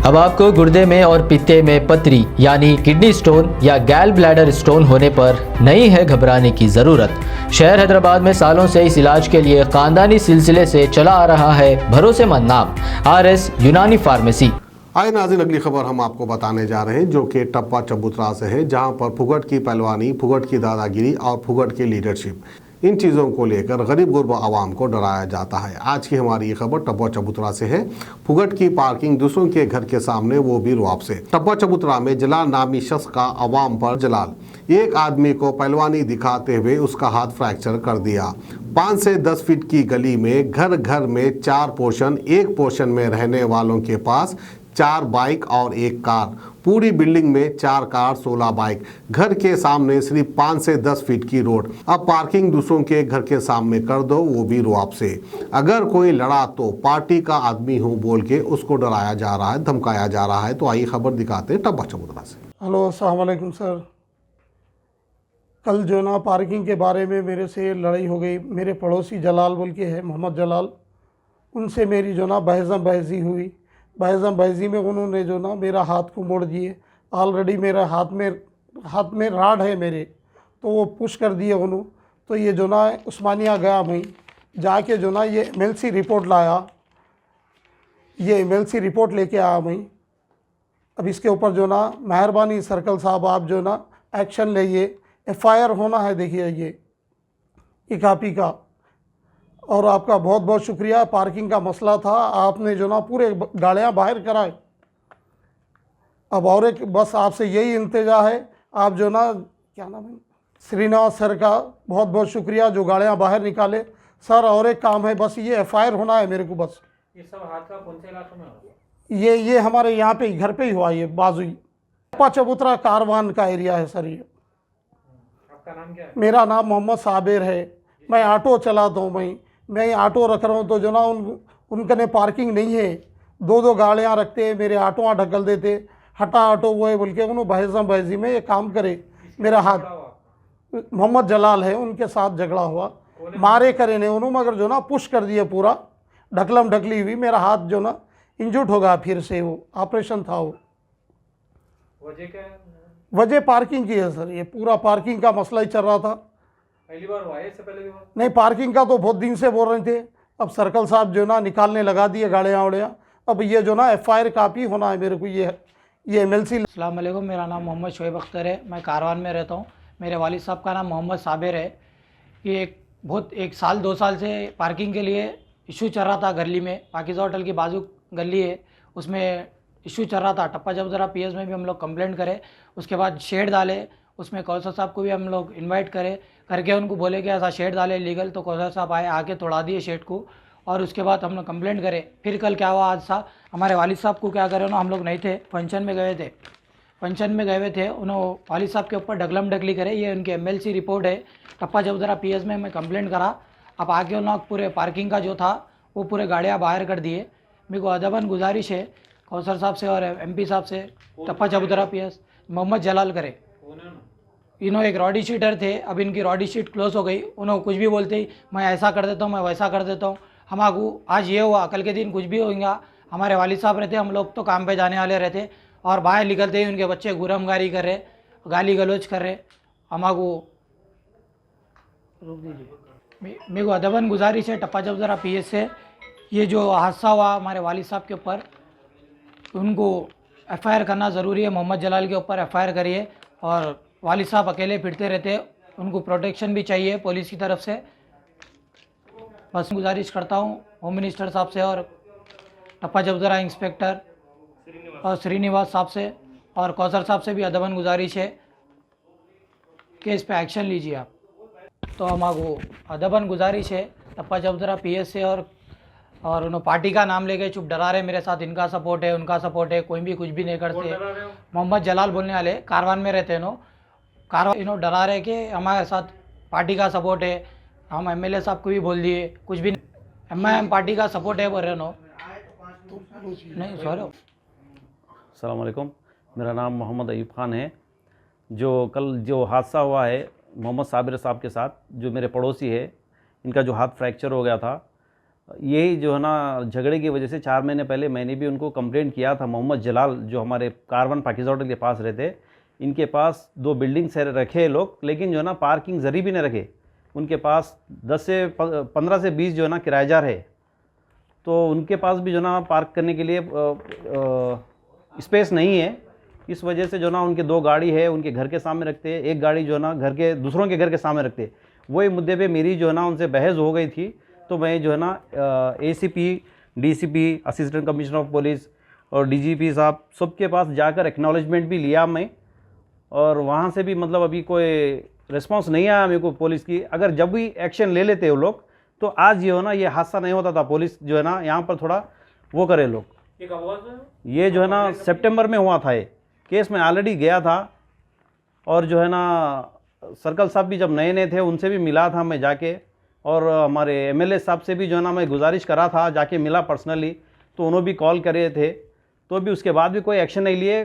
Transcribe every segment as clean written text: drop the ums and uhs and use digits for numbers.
अब आपको गुर्दे में और पित्ते में पथरी यानी किडनी स्टोन या गैल ब्लैडर स्टोन होने पर नहीं है घबराने की ज़रूरत। शहर हैदराबाद में सालों से इस इलाज के लिए खानदानी सिलसिले से चला आ रहा है भरोसेमंद नाम RS यूनानी फार्मेसी। आए नाज़रीन, अगली खबर हम आपको बताने जा रहे हैं जो कि टप्पा चबूतरा से है, जहां पर फुगट की पहलवानी, फुगट की दादागिरी और फुगट की लीडरशिप, इन चीज़ों को लेकर गरीब गुरबा आवाम को डराया जाता है। आज की हमारी ये खबर टप्पा चबूतरा से है। फुगट की पार्किंग दूसरों के घर के सामने, वो भी रुआब से। टप्पा चबूतरा में जलाल नामी शख्स का अवाम पर जलाल। एक आदमी को पहलवानी दिखाते हुए उसका हाथ फ्रैक्चर कर दिया। 5 से 10 फीट की गली में घर घर में 4 पोर्शन, एक पोर्शन में रहने वालों के पास 4 बाइक और 1 कार, पूरी बिल्डिंग में 4 कार 16 बाइक, घर के सामने सिर्फ 5 से 10 फीट की रोड। अब पार्किंग दूसरों के घर के सामने कर दो, वो भी रुआब से। अगर कोई लड़ा तो पार्टी का आदमी हूँ बोल के उसको डराया जा रहा है, धमकाया जा रहा है। तो आइए खबर दिखाते हैं टप्पा चबूतरा से। हेलो, अस्सलाम वालेकुम सर। कल जो ना पार्किंग के बारे में मेरे से लड़ाई हो गई। मेरे पड़ोसी जलाल बोल के है, मोहम्मद जलाल, उनसे मेरी जो ना बहसी हुई। बहसी में उन्होंने जो ना मेरा हाथ को मोड़ दिए। ऑलरेडी मेरा हाथ में राड है मेरे, तो वो पुश कर दिए उन्होंने। तो ये जो ना उस्मानिया गया मैं, जाके जो ना ये MLC रिपोर्ट लाया, ये MLC रिपोर्ट लेके आया मैं। अब इसके ऊपर जो ना मेहरबानी सर्कल साहब, आप जो ना एक्शन लेइए। FIR होना है, देखिए ये कापी का। और आपका बहुत बहुत शुक्रिया। पार्किंग का मसला था, आपने जो ना पूरे गाड़ियाँ बाहर कराए। अब और एक बस आपसे यही इंतजा है, आप जो ना, क्या नाम है, श्रीनिवास सर का बहुत बहुत शुक्रिया जो गाड़ियाँ बाहर निकाले। सर और एक काम है, बस ये FIR होना है मेरे को बस। ये सब हादसा कौन से इलाके में हुआ? ये हमारे यहाँ पे घर पे ही हुआ, ये बाजू ही टप्पा चबूतरा कारवान का एरिया है सर। ये आपका नाम क्या है? मेरा नाम मोहम्मद साबिर है। मैं ऑटो चलाता हूँ। मैं ऑटो रख रहा हूँ, तो जो ना उनके पार्किंग नहीं है, 2 गाड़ियाँ रखते हैं, मेरे ऑटो ढकल देते, हटा ऑटो वो है बोल के उन्होंने बहसी में ये काम करे। मेरा हाथ, मोहम्मद जलाल है, उनके साथ झगड़ा हुआ, मारे करे ने उन्होंने, मगर जो ना पुश कर दिए पूरा, ढकलम ढकली हुई। मेरा हाथ जो ना इंजुर्ड हो गया, फिर से वो ऑपरेशन था। वो वजह क्या है? वजह पार्किंग की है सर। ये पूरा पार्किंग का मसला ही चल रहा था। पहली बार हुआ है, इससे पहले भी हुआ? नहीं, पार्किंग का तो बहुत दिन से बोल रहे थे। अब सर्कल साहब जो ना निकालने लगा दिए गाड़ियाँ वाड़ियाँ। अब ये जो ना FIR कापी होना है मेरे को, ये MLC। अस्सलाम वालेकुम, मेरा नाम मोहम्मद शोएब अख्तर है। मैं कारवान में रहता हूँ। मेरे वालिद साहब का नाम मोहम्मद साबिर है। ये एक साल 2 साल से पार्किंग के लिए इशू चल रहा था गली में। पाकिज़ा होटल की बाजू गली है, उसमें इशू चल रहा था। टप्पा चबूतरा PS में भी हम लोग कंप्लेंट करें, उसके बाद शेड डाले। उसमें कौंसल साहब को भी हम लोग इनवाइट करके उनको बोले कि ऐसा शेड डाले लीगल, तो कौंसल साहब आए, आके तोड़ा दिए शेड को। और उसके बाद हम लोग कंप्लेंट करे। फिर कल क्या हुआ, हादसा हमारे वालिद साहब को क्या करे ना, हम लोग नहीं थे, फंक्शन में गए थे। उन्होंने वालिद साहब के ऊपर ढकलम ढकली करे। ये उनकी MLC रिपोर्ट है। टप्पा चबूतरा PS में मैं कंप्लेंट करा। अब आके उन्होंने पूरे पार्किंग का जो था वो पूरे गाड़ियाँ बाहर कर दिए। मेरे को अदबन गुजारिश है कौंसल साहब से और MP साहब से, टप्पा चबूतरा PS, मोहम्मद जलाल करे। इन्होंने एक रॉडी शीटर थे, अब इनकी रॉडी शीट क्लोज हो गई। उन्होंने कुछ भी बोलते ही, मैं ऐसा कर देता हूँ, मैं वैसा कर देता हूँ। हमारे आज ये हुआ, कल के दिन कुछ भी होगा। हमारे वालिद साहब रहते, हम लोग तो काम पे जाने वाले रहते, और बाहर निकलते ही उनके बच्चे गुरमगारी कर रहे, गाली गलौज कर रहे। हमारे रोक दीजिए। मेरे को अदबन गुजारिश है टप्पा चबूतरा PS से, ये जो हादसा हुआ हमारे वालिद साहब के ऊपर, उनको FIR करना ज़रूरी है। मोहम्मद जलाल के ऊपर FIR करिए। और वालिद साहब अकेले फिरते रहते, उनको प्रोटेक्शन भी चाहिए पुलिस की तरफ से। बस गुजारिश करता हूँ होम मिनिस्टर साहब से और टप्पा चबूतरा इंस्पेक्टर और श्रीनिवास साहब से और कौसर साहब से भी अदबन गुजारिश है कि इस पे एक्शन लीजिए आप। तो हमारे अदबन गुजारिश है टप्पा चबूतरा PS से, और उन्होंने पार्टी का नाम लेके चुप डरा रहे मेरे साथ। इनका सपोर्ट है, उनका सपोर्ट है, कोई भी कुछ भी नहीं करते। मोहम्मद जलाल बोलने वाले, कारवान में रहते हैं। इन्हों डरा रहे कि हमारे साथ पार्टी का सपोर्ट है। हम MLA साहब को भी बोल दिए, कुछ भी नहीं, MIM पार्टी का सपोर्ट है बोल रहे नो। नहीं सॉरी। अस्सलाम वालेकुम, मेरा नाम मोहम्मद अयूब ख़ान है। जो कल जो हादसा हुआ है मोहम्मद साबिर साहब के साथ, जो मेरे पड़ोसी है, इनका जो हाथ फ्रैक्चर हो गया था, यही जो है ना झगड़े की वजह से 4 महीने पहले मैंने भी उनको कंप्लेंट किया था। मोहम्मद जलाल जो हमारे कारवन पाकिज़ा होटल के पास रहते, इनके पास 2 बिल्डिंग्स रखे हैं लोग, लेकिन जो है ना पार्किंग ज़री भी नहीं रखे। उनके पास 15 से 20 जो है ना किराएदार है, तो उनके पास भी जो ना पार्क करने के लिए स्पेस नहीं है। इस वजह से जो ना उनके 2 गाड़ी है, उनके घर के सामने रखते हैं, 1 गाड़ी जो है ना दूसरों के घर के सामने रखते हैं। वही मुद्दे पे मेरी जो है ना उनसे बहस हो गई थी, तो मैं जो है ना ACP, DCP, assistant commissioner of police और DGP साहब सबके पास जाकर एक्नॉलेजमेंट भी लिया मैं, और वहाँ से भी मतलब अभी कोई रिस्पांस नहीं आया मेरे को पुलिस की। अगर जब भी एक्शन ले लेते वो लोग, तो आज ये हो ना ये हादसा नहीं होता था। पुलिस जो है ना यहाँ पर थोड़ा वो करे लोग। ये जो है ना सितंबर में हुआ था, ये केस में ऑलरेडी गया था, और जो है ना सर्कल साहब भी जब नए नए थे उनसे भी मिला था मैं जाके, और हमारे MLA साहब से भी जो है ना मैं गुजारिश करा था, जाके मिला पर्सनली, तो उन्होंने भी कॉल करे थे, तो भी उसके बाद भी कोई एक्शन नहीं लिए।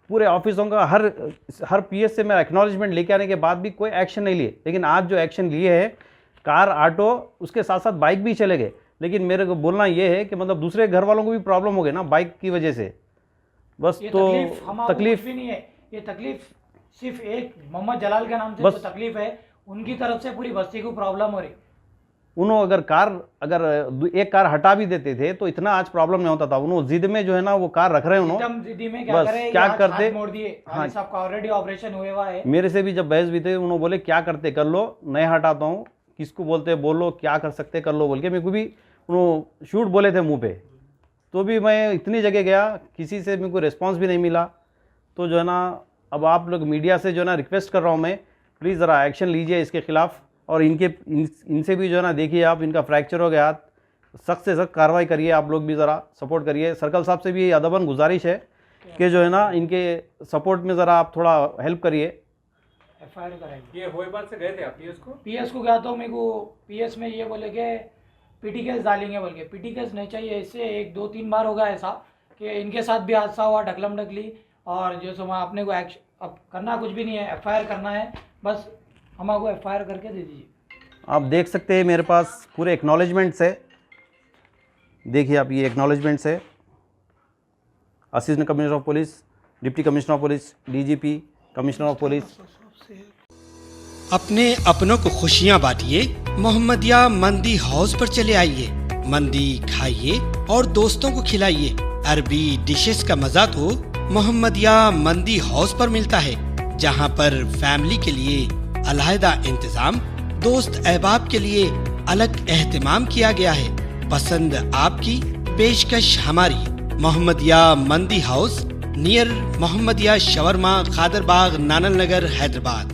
पूरे ऑफिसों का हर PS से मैं एक्नॉलेजमेंट लेके आने के बाद भी कोई एक्शन नहीं लिए। लेकिन आज जो एक्शन लिए है, कार, ऑटो, उसके साथ साथ बाइक भी चले गए। लेकिन मेरे को बोलना ये है कि मतलब दूसरे घर वालों को भी प्रॉब्लम हो गई ना बाइक की वजह से। बस ये तो तकलीफ भी नहीं है, ये तकलीफ सिर्फ एक मोहम्मद जलाल के नाम से बस तो तकलीफ है, उनकी तरफ से पूरी बस्ती को प्रॉब्लम हो रही। उन्होंने अगर एक कार हटा भी देते थे तो इतना आज प्रॉब्लम नहीं होता था। उन्होंने जिद में जो है ना वो कार रख रहे हैं, उन्होंने जिद्दी में क्या बस करे, क्या ये करते, हाथ मोड़ दिए। हाँ, साहब का ऑलरेडी ऑपरेशन हुआ है। मेरे से भी जब बहस भी थे, उन्होंने बोले क्या करते कर लो, नहीं हटाता हूँ, किसको बोलते बोलो, क्या कर सकते कर लो बोल के। मेरे को भी उन्होंने शूट बोले थे मुंह पे, तो भी मैं इतनी जगह गया, किसी से मेरे को रिस्पांस भी नहीं मिला। तो जो है ना अब आप लोग मीडिया से जो है ना रिक्वेस्ट कर रहा हूँ मैं, प्लीज़ ज़रा एक्शन लीजिए इसके खिलाफ़, और इनसे भी जो है ना देखिए आप, इनका फ्रैक्चर हो गया, सख्त से सख्त कार्रवाई करिए। आप लोग भी ज़रा सपोर्ट करिए। सर्कल साहब से भी अदबन गुजारिश है कि जो है ना इनके सपोर्ट में ज़रा आप थोड़ा हेल्प करिए। FIR कराएंगे। ये होएबाद से गए थे आप PS को? गया तो मेरे को PS में ये बोले कि PT केस डालेंगे बोल के। PT केस नहीं चाहिए, इससे 1-2-3 बार होगा ऐसा कि इनके साथ भी हादसा हुआ, ढकलम ढकली, और जो सो अपने को अब करना कुछ भी नहीं है, FIR करना है, बस हमको FIR करके दे दीजिए। आप देख सकते हैं मेरे पास पूरे एक्नॉलेजमेंट्स है, देखिए आप, ये एक्नॉलेजमेंट्स है। Assistant commissioner of police, deputy commissioner of police, DGP, commissioner of police. अपने अपनों को खुशियाँ बांटिए, मोहम्मदिया मंदी हाउस पर चले आइए। मंदी खाइए और दोस्तों को खिलाइए। अरबी डिशेस का मजा तो मोहम्मदिया मंदी हाउस पर मिलता है, जहाँ पर फैमिली के लिए अलहदा इंतजाम, दोस्त अहबाब के लिए अलग एहतमाम किया गया है। पसंद आपकी, पेशकश हमारी। मोहम्मदिया मंदी house, near Mohammadia shawarma, Khadarbagh, नानल नगर, हैदराबाद।